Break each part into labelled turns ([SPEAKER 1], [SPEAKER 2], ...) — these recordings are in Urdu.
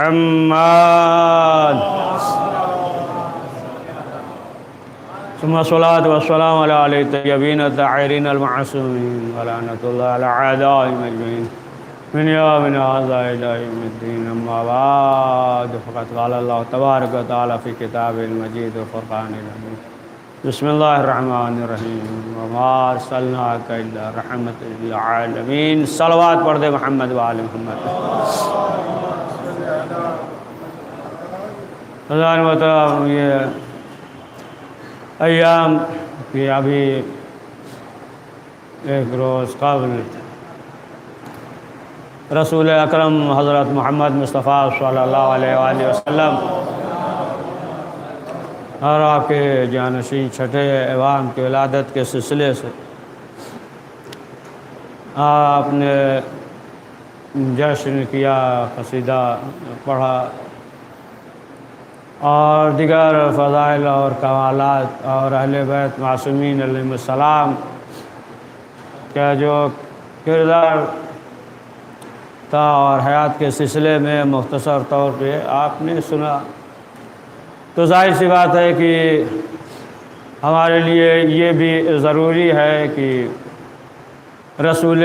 [SPEAKER 1] محمد ثم الصلاة والسلام على الطيبين الطاهرين المعصومين ولعنة الله على أعدائهم أجمعين من يومنا هذا إلى يوم الدين. أما بعد فقد قال الله تبارك وتعالى في كتابه المجيد وفرقانه الحميد. بسم الله الرحمن الرحيم. وما أرسلناك إلا رحمة للعالمين. صلوات پڑھ دے محمد و آل محمد. یہ ایام کی ابھی ایک روز قبل رسول اکرم حضرت محمد مصطفیٰ صلی اللہ علیہ وآلہ وسلم اور آپ کے جانشین چھٹے ایوان کی ولادت کے سلسلے سے آپ نے جشن کیا، قصیدہ پڑھا اور دیگر فضائل اور کمالات اور اہل بیت معصومین علیہ السلام کا جو کردار تھا اور حیات کے سلسلے میں مختصر طور پہ آپ نے سنا. تو ظاہر سی بات ہے کہ ہمارے لیے یہ بھی ضروری ہے کہ رسول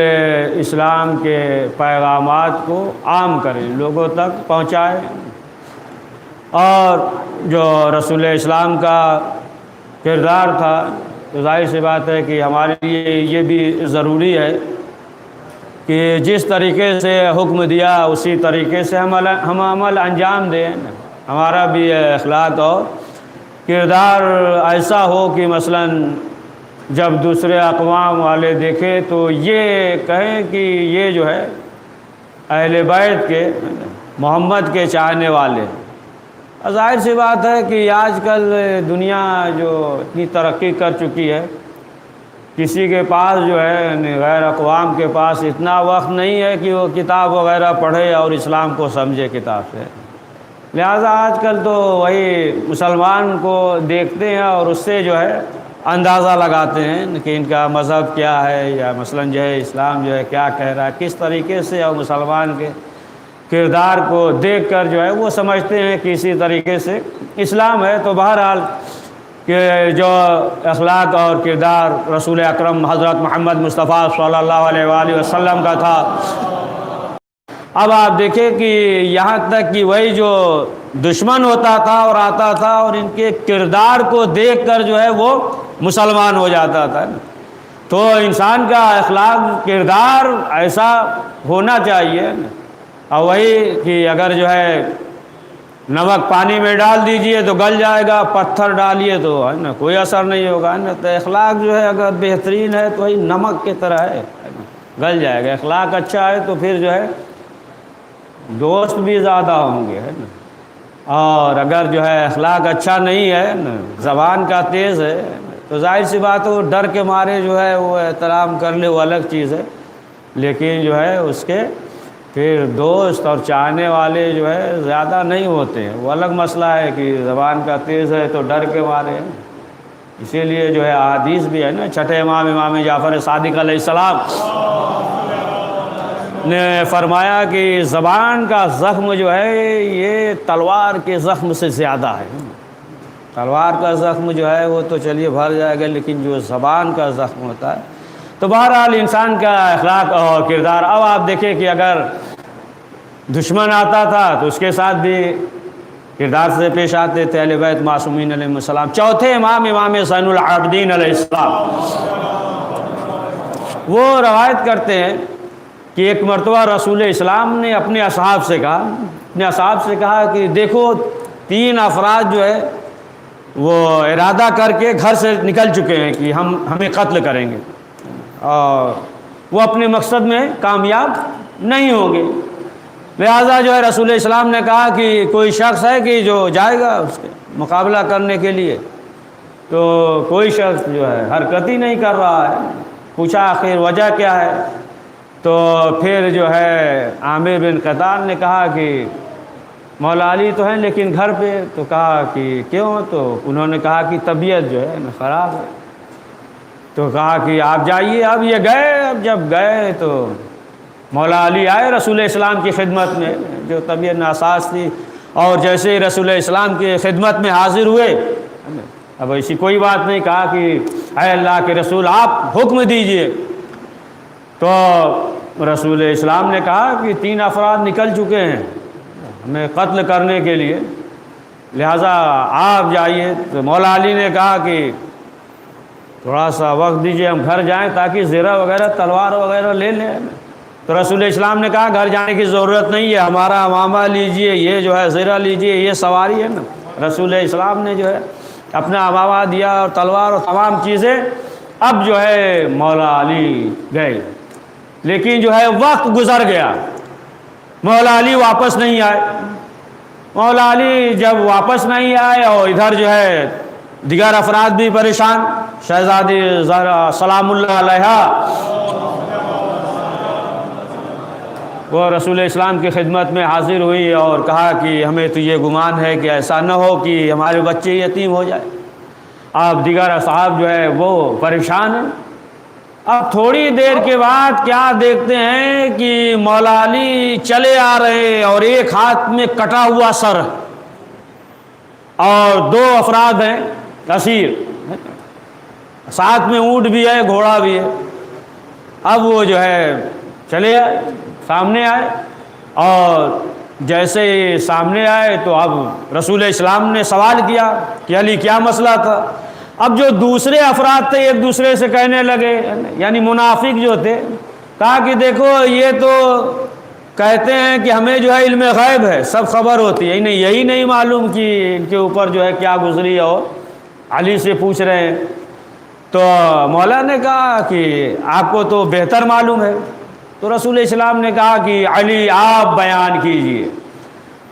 [SPEAKER 1] اسلام کے پیغامات کو عام کریں، لوگوں تک پہنچائیں. اور جو رسول اسلام کا کردار تھا تو ظاہر سی بات ہے کہ ہمارے لیے یہ بھی ضروری ہے کہ جس طریقے سے حکم دیا اسی طریقے سے ہم عمل انجام دیں. ہمارا بھی اخلاق اور کردار ایسا ہو کہ مثلا جب دوسرے اقوام والے دیکھیں تو یہ کہیں کہ یہ جو ہے اہل بیت کے محمد کے چاہنے والے. ظاہر سی بات ہے کہ آج کل دنیا جو اتنی ترقی کر چکی ہے، کسی کے پاس جو ہے غیر اقوام کے پاس اتنا وقت نہیں ہے کہ وہ کتاب وغیرہ پڑھے اور اسلام کو سمجھے کتاب سے. لہٰذا آج کل تو وہی مسلمان کو دیکھتے ہیں اور اس سے جو ہے اندازہ لگاتے ہیں کہ ان کا مذہب کیا ہے، یا مثلا جو ہے اسلام جو ہے کیا کہہ رہا ہے، کس طریقے سے، اور مسلمان کے کردار کو دیکھ کر جو ہے وہ سمجھتے ہیں کہ اسی طریقے سے اسلام ہے. تو بہرحال کہ جو اخلاق اور کردار رسول اکرم حضرت محمد مصطفیٰ صلی اللہ علیہ وآلہ وسلم کا تھا، اب آپ دیکھیں کہ یہاں تک کہ وہی جو دشمن ہوتا تھا اور آتا تھا اور ان کے کردار کو دیکھ کر جو ہے وہ مسلمان ہو جاتا تھا. تو انسان کا اخلاق کردار ایسا ہونا چاہیے. اور وہی کہ اگر جو ہے نمک پانی میں ڈال دیجئے تو گل جائے گا، پتھر ڈالیے تو ہے نا کوئی اثر نہیں ہوگا، ہے نا. تو اخلاق جو ہے اگر بہترین ہے تو وہی نمک کی طرح ہے، گل جائے گا. اخلاق اچھا ہے تو پھر جو ہے دوست بھی زیادہ ہوں گے، ہے نا. اور اگر جو ہے اخلاق اچھا نہیں ہے نا، زبان کا تیز ہے تو ظاہر سی بات ہے وہ ڈر کے مارے جو ہے وہ احترام کر لے، وہ الگ چیز ہے. لیکن جو ہے اس کے پھر دوست اور چاہنے والے جو ہے زیادہ نہیں ہوتے ہیں، وہ الگ مسئلہ ہے کہ زبان کا تیز ہے تو ڈر کے مارے. اسی لیے جو ہے احادیث بھی ہے نا، چھٹے امام جعفر صادق علیہ السلام نے فرمایا کہ زبان کا زخم جو ہے یہ تلوار کے زخم سے زیادہ ہے. تلوار کا زخم جو ہے وہ تو چلیے بھر جائے گا، لیکن جو زبان کا زخم ہوتا ہے. تو بہرحال انسان کا اخلاق اور کردار. اب آپ دیکھیں کہ اگر دشمن آتا تھا تو اس کے ساتھ بھی کردار سے پیش آتے تھے اہل بیت معصومین علیہ السلام. چوتھے امام زین العابدین علیہ السلام وہ روایت کرتے ہیں کہ ایک مرتبہ رسول اسلام نے اپنے اصحاب سے کہا کہ دیکھو 3 افراد جو ہے وہ ارادہ کر کے گھر سے نکل چکے ہیں کہ ہمیں قتل کریں گے، اور وہ اپنے مقصد میں کامیاب نہیں ہوں گے. لہٰذا جو ہے رسول اسلام نے کہا کہ کوئی شخص ہے کہ جو جائے گا اس کے مقابلہ کرنے کے لیے. تو کوئی شخص جو ہے حرکت ہی نہیں کر رہا ہے. پوچھا آخر وجہ کیا ہے؟ تو پھر جو ہے عامر بن قتال نے کہا کہ مولا علی تو ہیں لیکن گھر پہ. تو کہا کہ کیوں؟ تو انہوں نے کہا کہ طبیعت جو ہے خراب ہے. تو کہا کہ آپ جائیے. اب یہ گئے. اب جب گئے تو مولا علی آئے رسول اسلام کی خدمت میں. جو طبیعت ناساز تھی، اور جیسے ہی رسول اسلام کی خدمت میں حاضر ہوئے، اب ایسی کوئی بات نہیں، کہا کہ اے اللہ کے رسول آپ حکم دیجئے. تو رسول اسلام نے کہا کہ 3 افراد نکل چکے ہیں ہمیں قتل کرنے کے لیے، لہٰذا آپ جائیے. تو مولا علی نے کہا کہ تھوڑا سا وقت دیجئے، ہم گھر جائیں تاکہ زرہ وغیرہ تلوار وغیرہ لے لیں. تو رسول اسلام نے کہا گھر جانے کی ضرورت نہیں ہے، ہمارا امامہ لیجئے، یہ جو ہے زرہ لیجئے، یہ سواری ہے نا. رسول اسلام نے جو ہے اپنا امامہ دیا اور تلوار اور تمام چیزیں. اب جو ہے مولا علی گئے، لیکن جو ہے وقت گزر گیا، مولا علی واپس نہیں آئے. مولا علی جب واپس نہیں آئے اور ادھر جو ہے دیگر افراد بھی پریشان، شہزادی زہرا سلام اللہ علیہا وہ رسول اسلام کی خدمت میں حاضر ہوئی اور کہا کہ ہمیں تو یہ گمان ہے کہ ایسا نہ ہو کہ ہمارے بچے یتیم ہو جائے. آپ دیگر اصحاب جو ہے وہ پریشان ہیں. اب تھوڑی دیر کے بعد کیا دیکھتے ہیں کہ مولا علی چلے آ رہے اور ایک ہاتھ میں کٹا ہوا سر اور 2 افراد ہیں اسیر، ساتھ میں اونٹ بھی ہے، گھوڑا بھی ہے. اب وہ جو ہے چلے آئے، سامنے آئے، اور جیسے ہی سامنے آئے تو اب رسول اسلام نے سوال کیا کہ علی کیا مسئلہ تھا. اب جو دوسرے افراد تھے ایک دوسرے سے کہنے لگے، یعنی منافق جو تھے، کہا کہ دیکھو یہ تو کہتے ہیں کہ ہمیں جو ہے علم غیب ہے، سب خبر ہوتی ہے، انہیں یہی نہیں معلوم کہ ان کے اوپر جو ہے کیا گزری، اور علی سے پوچھ رہے ہیں. تو مولا نے کہا کہ آپ کو تو بہتر معلوم ہے. تو رسول اسلام نے کہا کہ علی آپ بیان کیجئے.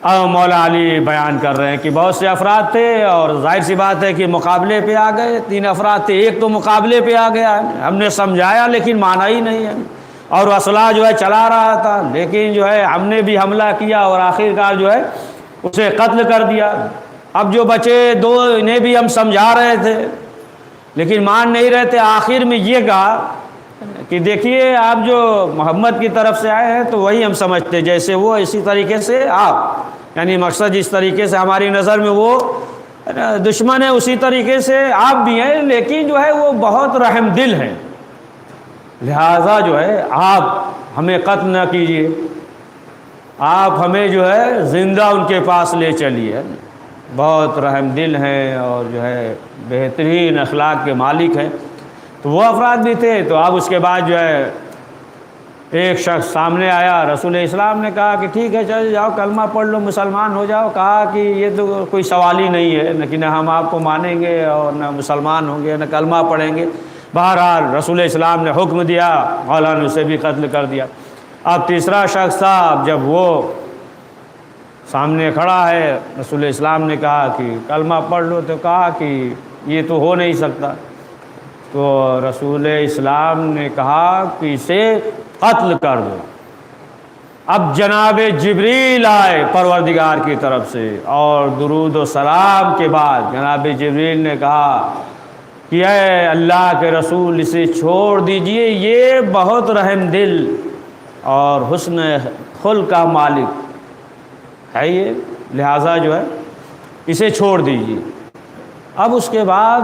[SPEAKER 1] اب مولا علی بیان کر رہے ہیں کہ بہت سے افراد تھے اور ظاہر سی بات ہے کہ مقابلے پہ آ گئے. 3 افراد تھے، ایک تو مقابلے پہ آ گیا، ہم نے سمجھایا لیکن مانا ہی نہیں ہے، اور اسلحہ جو ہے چلا رہا تھا، لیکن جو ہے ہم نے بھی حملہ کیا اور آخرکار جو ہے اسے قتل کر دیا. اب جو بچے 2 انہیں بھی ہم سمجھا رہے تھے لیکن مان نہیں رہے تھے. آخر میں یہ کہا کہ دیکھیے آپ جو محمد کی طرف سے آئے ہیں تو وہی ہم سمجھتے، جیسے وہ اسی طریقے سے آپ، یعنی مقصد جس طریقے سے ہماری نظر میں وہ دشمن ہے اسی طریقے سے آپ بھی ہیں، لیکن جو ہے وہ بہت رحم دل ہیں، لہٰذا جو ہے آپ ہمیں قتل نہ کیجیے، آپ ہمیں جو ہے زندہ ان کے پاس لے چلیے. بہت رحم دل ہیں اور جو ہے بہترین اخلاق کے مالک ہیں. تو وہ افراد بھی تھے. تو اب اس کے بعد جو ہے ایک شخص سامنے آیا، رسول اسلام نے کہا کہ ٹھیک ہے چل جاؤ کلمہ پڑھ لو، مسلمان ہو جاؤ. کہا کہ یہ تو کوئی سوال ہی نہیں ہے، نہ کہ نہ ہم آپ کو مانیں گے اور نہ مسلمان ہوں گے نہ کلمہ پڑھیں گے. بہرحال رسول اسلام نے حکم دیا، مولا نے اسے بھی قتل کر دیا. اب تیسرا شخص تھا، اب جب وہ سامنے کھڑا ہے، رسول اسلام نے کہا کہ کلمہ پڑھ لو، تو کہا کہ یہ تو ہو نہیں سکتا. تو رسول اسلام نے کہا کہ اسے قتل کر دو. اب جناب جبریل آئے پروردگار کی طرف سے، اور درود و سلام کے بعد جناب جبریل نے کہا کہ اے اللہ کے رسول اسے چھوڑ دیجئے، یہ بہت رحم دل اور حسن خلق کا مالک ہے یہ، لہٰذا جو ہے اسے چھوڑ دیجئے. اب اس کے بعد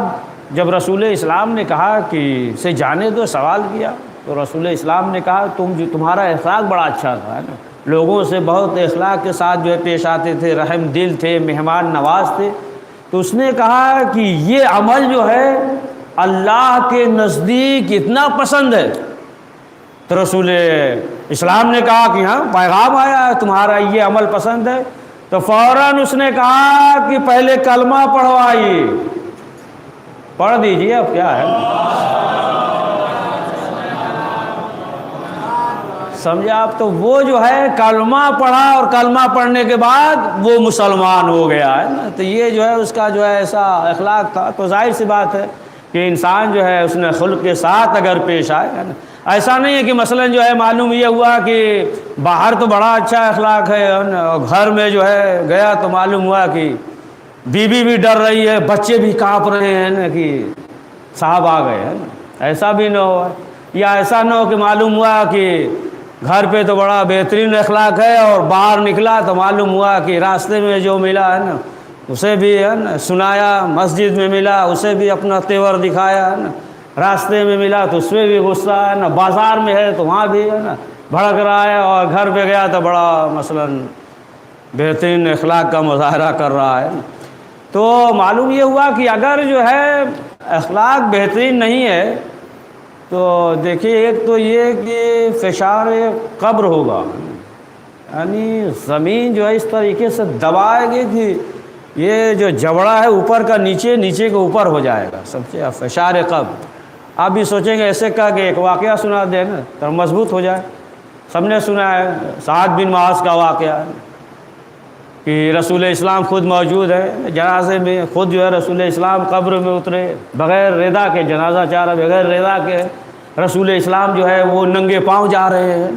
[SPEAKER 1] جب رسول اسلام نے کہا کہ اسے جانے دو، سوال کیا، تو رسول اسلام نے کہا تمہارا اخلاق بڑا اچھا تھا، ہے نا، لوگوں سے بہت اخلاق کے ساتھ جو ہے پیش آتے تھے، رحم دل تھے، مہمان نواز تھے. تو اس نے کہا کہ یہ عمل جو ہے اللہ کے نزدیک اتنا پسند ہے. تو رسول اسلام نے کہا کہ ہاں پیغام آیا ہے تمہارا یہ عمل پسند ہے. تو فوراً اس نے کہا کہ پہلے کلمہ پڑھوائیے. پڑھ دیجئے، اب کیا ہے، سمجھا آپ. تو وہ جو ہے کلمہ پڑھا اور کلمہ پڑھنے کے بعد وہ مسلمان ہو گیا ہے نا. تو یہ جو ہے اس کا جو ہے ایسا اخلاق تھا. تو ظاہر سی بات ہے کہ انسان جو ہے اس نے خلق کے ساتھ اگر پیش آئے، ہے نا، ایسا نہیں ہے کہ مثلا جو ہے معلوم یہ ہوا کہ باہر تو بڑا اچھا اخلاق ہے اور گھر میں جو ہے گیا تو معلوم ہوا کہ بیوی بھی ڈر رہی ہے، بچے بھی کانپ رہے ہیں نا کہ صاحب آ گئے، ہے نا. ایسا بھی نہ ہو، یا ایسا نہ ہو کہ معلوم ہوا کہ گھر پہ تو بڑا بہترین اخلاق ہے، اور باہر نکلا تو معلوم ہوا کہ راستے میں جو ملا ہے نا اسے بھی ہے نا سنایا، مسجد میں ملا اسے بھی اپنا تیور دکھایا ہے نا، راستے میں ملا تو اس میں بھی غصہ ہے نا، بازار میں ہے تو وہاں بھی ہے نا بھڑک رہا ہے، اور گھر پہ گیا تو بڑا مثلاً بہترین اخلاق کا مظاہرہ کر رہا ہے۔ تو معلوم یہ ہوا کہ اگر جو ہے اخلاق بہترین نہیں ہے تو دیکھیے ایک تو یہ کہ فشار قبر ہوگا، یعنی زمین جو ہے اس طریقے سے دبائے گی کہ یہ جو جبڑا ہے اوپر کا نیچے، نیچے کے اوپر ہو جائے گا، سمجھے، فشار قبر۔ آپ بھی سوچیں گے ایسے کہا کہ ایک واقعہ سنا دیں نا تو مضبوط ہو جائے۔ سب نے سنا ہے سعد بن معاذ کا واقعہ کہ رسول اسلام خود موجود ہے جنازے میں، خود جو ہے رسول اسلام قبر میں اترے بغیر رضا کے، جنازہ چارہ بغیر رضا کے، رسول اسلام جو ہے وہ ننگے پاؤں جا رہے ہیں،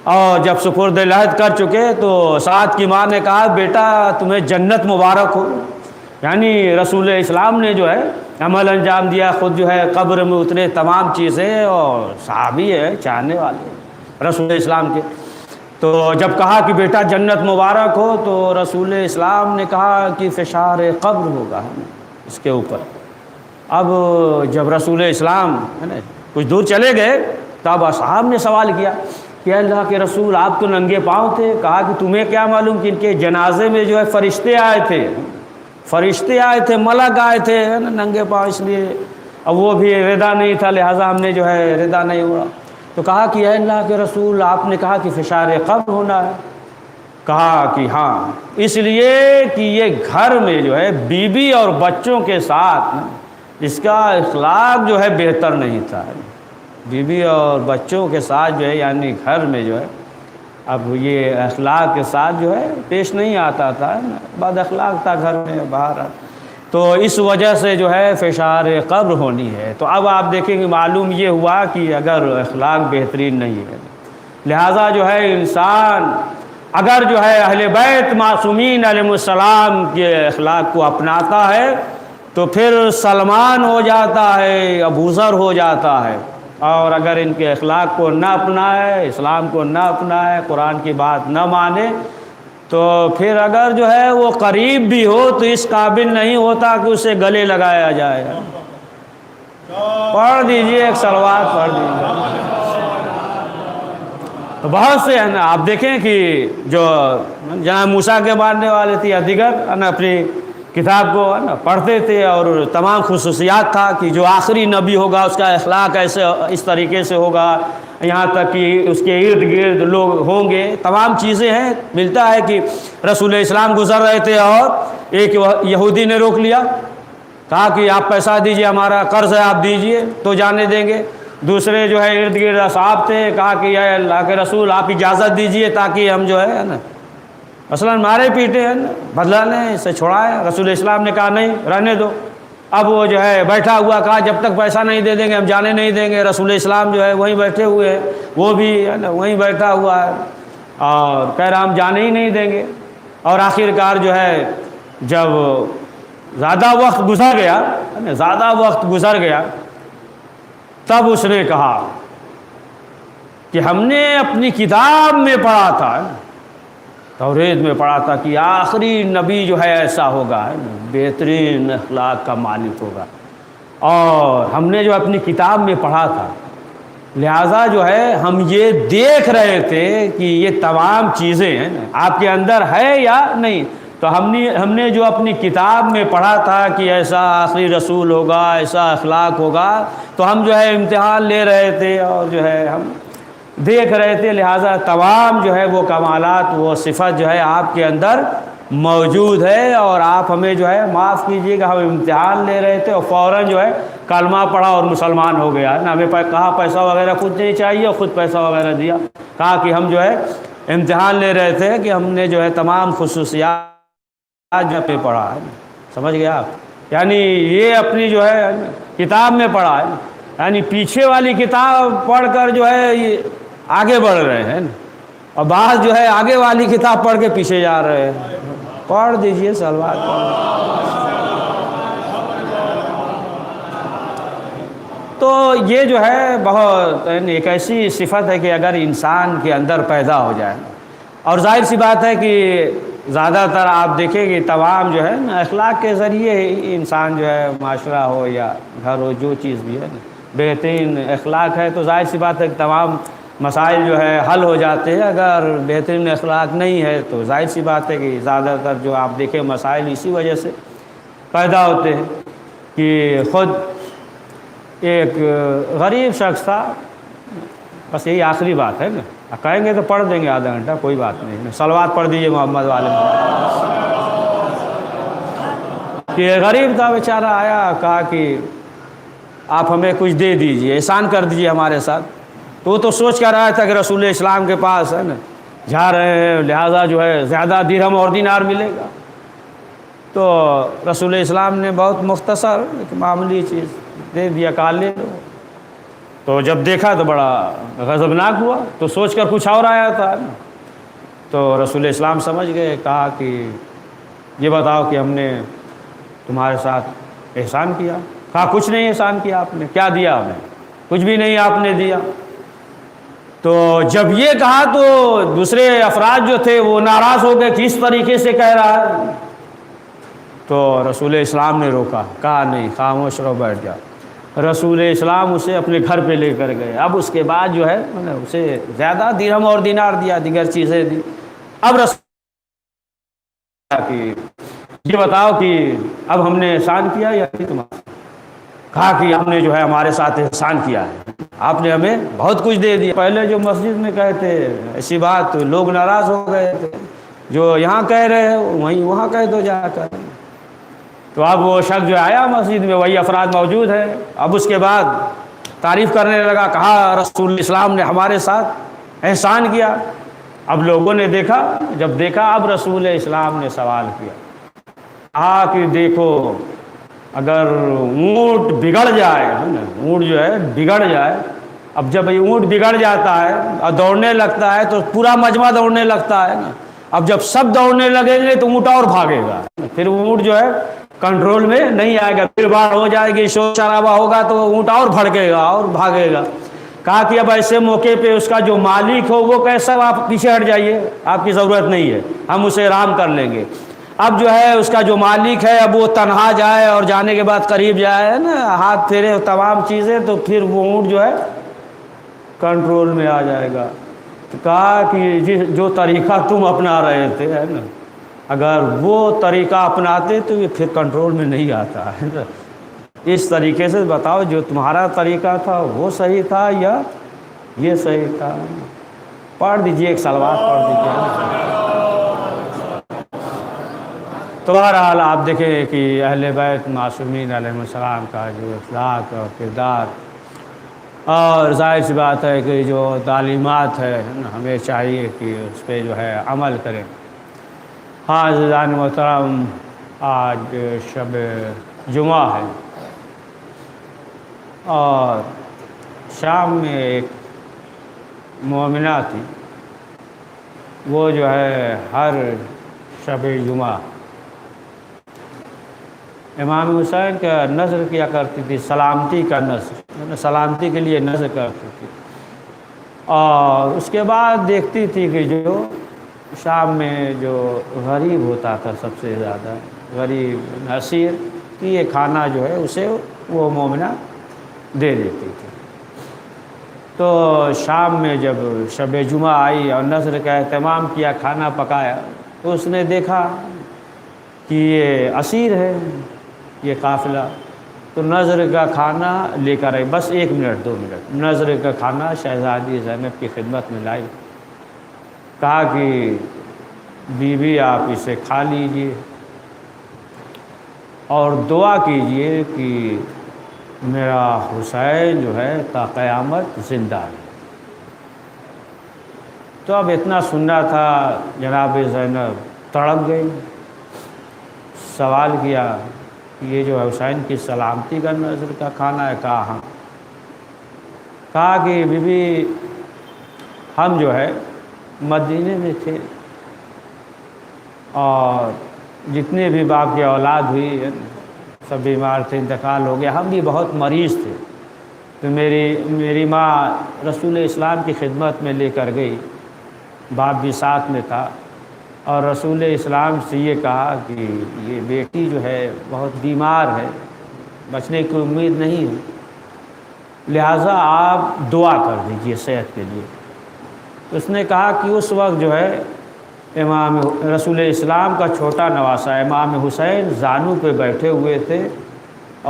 [SPEAKER 1] اور جب سپرد لحد کر چکے تو سعد کی ماں نے کہا بیٹا تمہیں جنت مبارک ہو، یعنی رسول اسلام نے جو ہے عمل انجام دیا، خود جو ہے قبر میں اترے، تمام چیزیں، اور صحابی ہے چاہنے والے رسول اسلام کے۔ تو جب کہا کہ بیٹا جنت مبارک ہو تو رسول اسلام نے کہا کہ فشار قبر ہوگا اس کے اوپر۔ اب جب رسول اسلام ہے نا کچھ دور چلے گئے تب اصحاب نے سوال کیا کہ اللہ کے رسول آپ تو ننگے پاؤں تھے، کہا کہ تمہیں کیا معلوم کہ ان کے جنازے میں جو ہے فرشتے آئے تھے، فرشتے آئے تھے، ملک آئے تھے ننگے پاؤں، اس لیے اب وہ بھی رضا نہیں تھا لہٰذا ہم نے جو ہے رضا نہیں ہوا۔ تو کہا کہ اے اللہ کے رسول آپ نے کہا کہ فشار قبر ہونا ہے، کہا کہ ہاں اس لیے کہ یہ گھر میں جو ہے بیوی اور بچوں کے ساتھ اس کا اخلاق جو ہے بہتر نہیں تھا، بیوی اور بچوں کے ساتھ جو ہے یعنی گھر میں جو ہے اب یہ اخلاق کے ساتھ جو ہے پیش نہیں آتا تھا، بد اخلاق تھا گھر میں باہر، تو اس وجہ سے جو ہے فشار قبر ہونی ہے۔ تو اب آپ دیکھیں گے معلوم یہ ہوا کہ اگر اخلاق بہترین نہیں ہے لہٰذا جو ہے انسان اگر جو ہے اہل بیت معصومین علیہ السلام کے اخلاق کو اپناتا ہے تو پھر سلمان ہو جاتا ہے، ابو ذر ہو جاتا ہے، اور اگر ان کے اخلاق کو نہ اپنائے، اسلام کو نہ اپنائے، قرآن کی بات نہ مانے تو پھر اگر جو ہے وہ قریب بھی ہو تو اس قابل نہیں ہوتا کہ اسے گلے لگایا جائے۔ پڑھ دیجئے ایک صلوات پڑھ دیجئے۔ تو بہت سے ہیں نا آپ دیکھیں کہ جو جناب موسیٰ کے ماننے والے تھے یا دیگر اپنی کتاب کو پڑھتے تھے، اور تمام خصوصیات تھا کہ جو آخری نبی ہوگا اس کا اخلاق ایسے اس طریقے سے ہوگا، یہاں تک کہ اس کے ارد گرد لوگ ہوں گے، تمام چیزیں ہیں۔ ملتا ہے کہ رسول اسلام گزر رہے تھے اور ایک یہودی نے روک لیا، کہا کہ آپ پیسہ دیجئے، ہمارا قرض ہے آپ دیجئے تو جانے دیں گے۔ دوسرے جو ہے ارد گرد اصحاب تھے، کہا کہ اے اللہ کے رسول آپ اجازت دیجئے تاکہ ہم جو ہے نا مثلاً مارے پیٹے ہیں، بدلہ لیں، اسے چھڑائیں۔ رسول اسلام نے کہا نہیں رہنے دو۔ اب وہ جو ہے بیٹھا ہوا، کہا جب تک پیسہ نہیں دے دیں گے ہم جانے نہیں دیں گے۔ رسول اسلام جو ہے وہیں بیٹھے ہوئے ہیں، وہ بھی ہے نا وہیں بیٹھا ہوا ہے اور کہہ رہا ہم جانے ہی نہیں دیں گے۔ اور آخر کار جو ہے جب زیادہ وقت گزر گیا، زیادہ وقت گزر گیا، تب اس نے کہا کہ ہم نے اپنی کتاب میں پڑھا تھا، توریت میں پڑھا تھا کہ آخری نبی جو ہے ایسا ہوگا، بہترین اخلاق کا مالک ہوگا، اور ہم نے جو اپنی کتاب میں پڑھا تھا، لہٰذا جو ہے ہم یہ دیکھ رہے تھے کہ یہ تمام چیزیں ہیں آپ کے اندر ہے یا نہیں۔ تو ہم نے جو اپنی کتاب میں پڑھا تھا کہ ایسا آخری رسول ہوگا، ایسا اخلاق ہوگا، تو ہم جو ہے امتحان لے رہے تھے اور جو ہے ہم دیکھ رہے تھے، لہٰذا تمام جو ہے وہ کمالات، وہ صفت جو ہے آپ کے اندر موجود ہے، اور آپ ہمیں جو ہے معاف کیجیے گا، ہم امتحان لے رہے تھے اور فوراً جو ہے کلمہ پڑھا اور مسلمان ہو گیا نا۔ ہمیں کہا پیسہ وغیرہ خود نہیں چاہیے، خود پیسہ وغیرہ دیا، کہا کہ ہم جو ہے امتحان لے رہے تھے کہ ہم نے جو ہے تمام خصوصیات جو پہ پڑھا ہے، سمجھ گیا آپ، یعنی یہ اپنی جو ہے کتاب میں پڑھا ہے، یعنی پیچھے والی کتاب پڑھ کر جو ہے یہ آگے بڑھ رہے ہیں، اور بعض جو ہے آگے والی کتاب پڑھ کے پیچھے جا رہے ہیں۔ پڑھ دیجئے صلوات۔ تو یہ جو ہے بہت ایک ایسی صفت ہے کہ اگر انسان کے اندر پیدا ہو جائے، اور ظاہر سی بات ہے کہ زیادہ تر آپ دیکھیں کہ تمام جو ہے نا اخلاق کے ذریعے ہی انسان جو ہے معاشرہ ہو یا گھر ہو، جو چیز بھی ہے نا بہترین اخلاق ہے تو ظاہر سی بات ہے کہ تمام مسائل جو ہے حل ہو جاتے ہیں۔ اگر بہترین اخلاق نہیں ہے تو ظاہر سی بات ہے کہ زیادہ تر جو آپ دیکھیں مسائل اسی وجہ سے پیدا ہوتے ہیں کہ خود ایک غریب شخص تھا، بس یہی آخری بات ہے نا، کہیں گے تو پڑھ دیں گے آدھا گھنٹہ، کوئی بات نہیں، صلوات پڑھ دیجئے محمد والے کہ غریب تھا بیچارہ، آیا کہا کہ آپ ہمیں کچھ دے دیجئے، احسان کر دیجئے ہمارے ساتھ۔ تو وہ تو سوچ کر آیا تھا کہ رسول اسلام کے پاس ہے نا جا رہے ہیں، لہٰذا جو ہے زیادہ درہم اور دینار ملے گا، تو رسول اسلام نے بہت مختصر ایک معمولی چیز دے دیا، کہا لے لو۔ تو جب دیکھا تو بڑا غضبناک ہوا، تو سوچ کر کچھ اور آیا تھا، تو رسول اسلام سمجھ گئے، کہا کہ یہ بتاؤ کہ ہم نے تمہارے ساتھ احسان کیا؟ کہا کچھ نہیں احسان کیا آپ نے، کیا دیا ہمیں؟ کچھ بھی نہیں آپ نے دیا۔ تو جب یہ کہا تو دوسرے افراد جو تھے وہ ناراض ہو گئے، کس طریقے سے کہہ رہا ہے؟ تو رسول اسلام نے روکا، کہا نہیں، خاموش رہو، بیٹھ جاؤ۔ رسول اسلام اسے اپنے گھر پہ لے کر گئے۔ اب اس کے بعد جو ہے اسے زیادہ درہم اور دینار دیا، دیگر چیزیں دی۔ اب رسول کہ یہ بتاؤ کہ اب ہم نے احسان کیا یا نہیں تمہارا؟ کہا کہ ہم نے جو ہے ہمارے ساتھ احسان کیا ہے، آپ نے ہمیں بہت کچھ دے دیا۔ پہلے جو مسجد میں کہتے ایسی بات تو لوگ ناراض ہو گئے تھے، جو یہاں کہہ رہے ہیں وہیں وہاں کہہ دو جا کر۔ تو اب وہ شخص جو آیا مسجد میں، وہی افراد موجود ہیں، اب اس کے بعد تعریف کرنے لگا، کہا رسول اسلام نے ہمارے ساتھ احسان کیا۔ اب لوگوں نے دیکھا، جب دیکھا اب رسول اسلام نے سوال کیا، کہ دیکھو اگر اونٹ بگڑ جائے، اونٹ جو ہے بگڑ جائے، اب جب یہ اونٹ بگڑ جاتا ہے اور دوڑنے لگتا ہے تو پورا مجمع دوڑنے لگتا ہے نا، اب جب سب دوڑنے لگیں گے تو اونٹ اور بھاگے گا، پھر وہ اونٹ جو ہے کنٹرول میں نہیں آئے گا، پھر بار ہو جائے گی، شور شرابہ ہوگا تو اونٹ اور بھڑکے گا اور بھاگے گا۔ کہا کہ اب ایسے موقع پہ اس کا جو مالک ہو وہ کیسا، آپ پیچھے ہٹ جائیے، آپ کی ضرورت نہیں ہے، ہم اسے آرام کر لیں گے۔ اب جو ہے اس کا جو مالک ہے اب وہ تنہا جائے اور جانے کے بعد قریب جائے نا، ہاتھ پھیرے تمام چیزیں، تو پھر وہ اونٹ جو ہے کنٹرول میں آ جائے گا۔ تو کہا کہ جو طریقہ تم اپنا رہے تھے ہے نا، اگر وہ طریقہ اپناتے تو یہ پھر کنٹرول میں نہیں آتا ہے۔ اس طریقے سے بتاؤ جو تمہارا طریقہ تھا وہ صحیح تھا یا یہ صحیح تھا؟ پڑھ دیجئے، ایک صلوات پڑھ دیجئے۔ تو بہرحال آپ دیکھیں کہ اہل بیت معصومین علیہ السلام کا جو اخلاق اور کردار، اور ظاہر سی بات ہے کہ جو تعلیمات ہے ہمیں چاہیے کہ اس پہ جو ہے عمل کریں۔ ہاں عزیزان محترم، آج شب جمعہ ہے اور شام میں ایک مومنہ تھی، وہ جو ہے ہر شب جمعہ امام حسین کا نذر کیا کرتی تھی، سلامتی کا نذر، سلامتی کے لیے نذر کرتی تھی، اور اس کے بعد دیکھتی تھی کہ جو شام میں جو غریب ہوتا تھا، سب سے زیادہ غریب اسیر کی یہ کھانا جو ہے اسے وہ مومنہ دے دیتی تھی۔ تو شام میں جب شب جمعہ آئی اور نذر کا اہتمام کیا، کھانا پکایا، تو اس نے دیکھا کہ یہ اسیر ہے، یہ قافلہ، تو نذر کا کھانا لے کر آئی، بس 1 منٹ 2 منٹ نذر کا کھانا شہزادی زینب کی خدمت میں لائی، کہا کہ بی بی آپ اسے کھا لیجئے اور دعا کیجئے کہ میرا حسین جو ہے تا قیامت زندہ ہے۔ تو اب اتنا سننا تھا، جناب زینب تڑپ گئی، سوال کیا یہ جو حسین کی سلامتی کا نذر کا کھانا ہے؟ کہا ہاں۔ کہا کہ بی بی ہم جو ہے مدینے میں تھے اور جتنے بھی باپ کی اولاد ہوئی سب بیمار تھے، انتقال ہو گیا، ہم بھی بہت مریض تھے، تو میری ماں رسول اسلام کی خدمت میں لے کر گئی، باپ بھی ساتھ میں تھا، اور رسول اسلام سے یہ کہا کہ یہ بیٹی جو ہے بہت بیمار ہے، بچنے کی امید نہیں ہے، لہٰذا آپ دعا کر دیجئے صحت کے لیے۔ اس نے کہا کہ اس وقت جو ہے امام رسول اسلام کا چھوٹا نواسا امام حسین زانو پہ بیٹھے ہوئے تھے،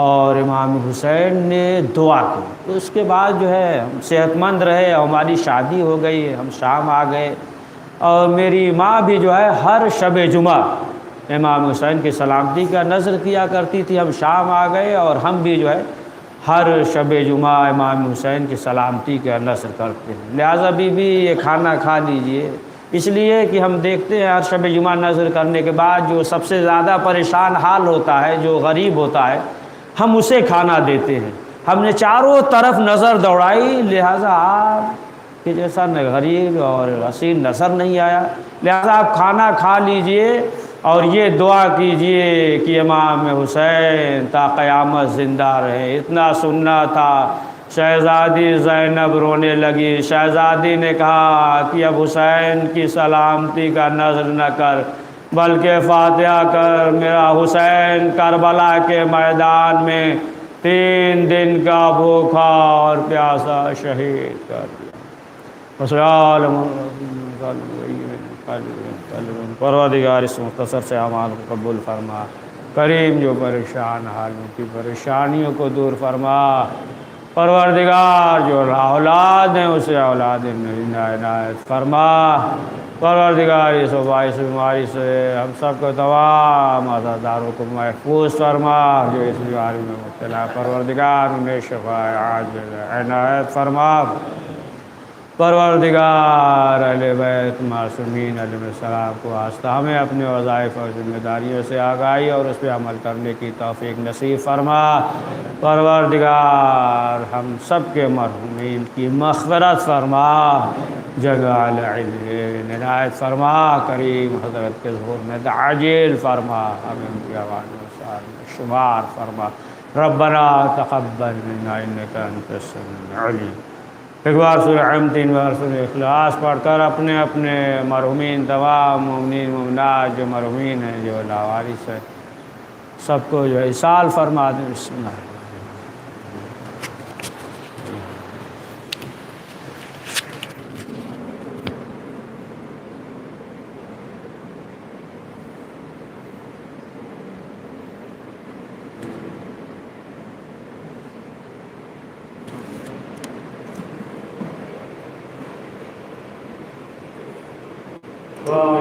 [SPEAKER 1] اور امام حسین نے دعا کی۔ اس کے بعد جو ہے ہم صحت مند رہے، ہماری شادی ہو گئی، ہم شام آ گئے، اور میری ماں بھی جو ہے ہر شب جمعہ امام حسین کی سلامتی کا نذر کیا کرتی تھی۔ ہم شام آ گئے اور ہم بھی جو ہے ہر شب جمعہ امام حسین کی سلامتی کا نذر کرتے ہیں، لہٰذا بی یہ کھانا کھا لیجئے، اس لیے کہ ہم دیکھتے ہیں ہر شب جمعہ نذر کرنے کے بعد جو سب سے زیادہ پریشان حال ہوتا ہے، جو غریب ہوتا ہے، ہم اسے کھانا دیتے ہیں۔ ہم نے چاروں طرف نظر دوڑائی، لہٰذا آپ کہ جیسا غریب اور اسیر نظر نہیں آیا، لہٰذا آپ کھانا کھا لیجئے اور یہ دعا کیجئے کہ امام حسین تا قیامت زندہ رہے۔ اتنا سننا تھا، شہزادی زینب رونے لگی۔ شہزادی نے کہا کہ اب حسین کی سلامتی کا نذر نہ کر، بلکہ فاتحہ کر، میرا حسین کربلا کے میدان میں 3 دن کا بھوکا اور پیاسا شہید کر دیا۔ پروردگار اس مختصر سے اعمال کو قبول فرما، کریم جو پریشان حال ان کی پریشانیوں کو دور فرما، پروردگار جو اولاد ہیں اسے اولاد عنایت فرما، پروردگار اس وبائی بیماری سے ہم سب کو تمام عزاداروں کو محفوظ فرما جو اس بیماری میں مبتلا، پروردگار انہیں شفاء عاجل عنایت فرما، پروردگار اہل بیت معصومین علیہ السلام کو آستہ ہمیں اپنے وظائف اور ذمہ داریوں سے آگاہی اور اس پہ عمل کرنے کی توفیق نصیب فرما، پروردگار ہم سب کے مرحومین کی مغفرت فرما، جگال علم عنایت فرما، کریم حضرت کے ظہور میں تعجیل فرما، ہمیں ان کی آواز میں شمار فرما، ربنا تقبل منا انک انت السمیع العلیم۔ ایک بار سورہ عم، 3 بار سورہ اخلاص پڑھ کر اپنے اپنے مرحومین تمام مومنین مومنات جو مرحومین ہیں، جو لاوارث ہیں، سب کو جو ہے اصال فرما دیں۔ بسم اللہ۔